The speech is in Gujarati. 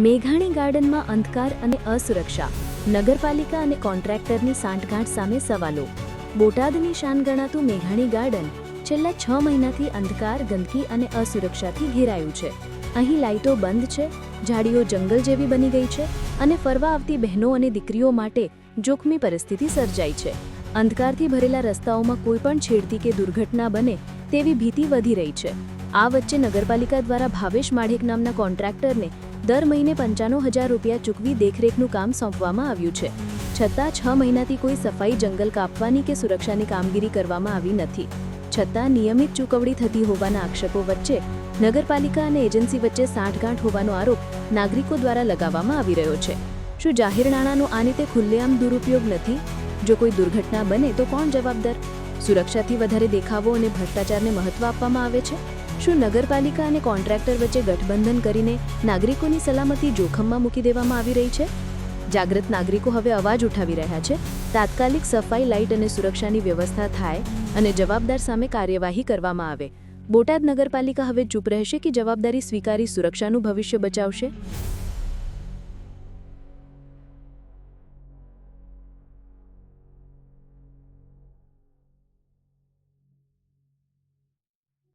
મેઘાણી ગાર્ડનમાં અંધકાર અને અસુરક્ષા, નગરપાલિકા અને કોન્ટ્રાક્ટરની સાંઠગાંઠ સામે સવાલો. બોટાદની શાન ગણાતું મેઘાણી ગાર્ડન છેલ્લા 6 મહિનાથી અંધકાર, ગંદકી અને અસુરક્ષાથી ઘેરાયું છે. અહીં લાઇટો બંધ છે, ઝાડીઓ જંગલ જેવી બની ગઈ છે અને ફરવા આવતી બહેનો અને દીકરીઓ માટે જોખમી પરિસ્થિતિ સર્જાઈ છે. અંધકારથી ભરેલા રસ્તાઓમાં કોઈપણ છેડતી કે દુર્ઘટના બને તેવી ભીતિ વધી રહી છે. આ વચ્ચે નગરપાલિકા દ્વારા ભાવેશ માઢેક નામના કોન્ટ્રાક્ટરને દર મહિને 95,000 રૂપિયા ચૂકવી દેખરેખનું કામ સોંપવામાં આવ્યું છે. છતાં 6 મહિનાથી કોઈ સફાઈ, જંગલ કાપવાની કે સુરક્ષાની કામગીરી કરવામાં આવી નથી. છતાં નિયમિત ચૂકવણી થતી હોવાના આક્ષેપો વચ્ચે નગરપાલિકા અને એજન્સી વચ્ચે સાંઠગાંઠ હોવાનો આરોપ નાગરિકો દ્વારા લગાવવામાં આવી રહ્યો છે. શું જાહેર નાણાંનો આ રીતે ખુલ્લેઆમ દુરુપયોગ નથી? જો કોઈ દુર્ઘટના બને તો કોણ જવાબદાર? સુરક્ષાથી વધારે દેખાવો અને ભ્રષ્ટાચારને મહત્વ આપવામાં આવે છે? શું નગરપાલિકા અને કોન્ટ્રાક્ટર વચ્ચે ગઠબંધન કરીને નાગરિકોની સલામતી જોખમમાં મૂકી દેવામાં આવી રહી છે? જાગૃત નાગરિકો હવે અવાજ ઉઠાવી રહ્યા છે. તાત્કાલિક સફાઈ, લાઇટ અને સુરક્ષાની વ્યવસ્થા થાય અને જવાબદાર સામે કાર્યવાહી કરવામાં આવે. બોટાદ નગરપાલિકા હવે ચૂપ રહેશે કે જવાબદારી સ્વીકારી સુરક્ષાનું ભવિષ્ય બચાવશે?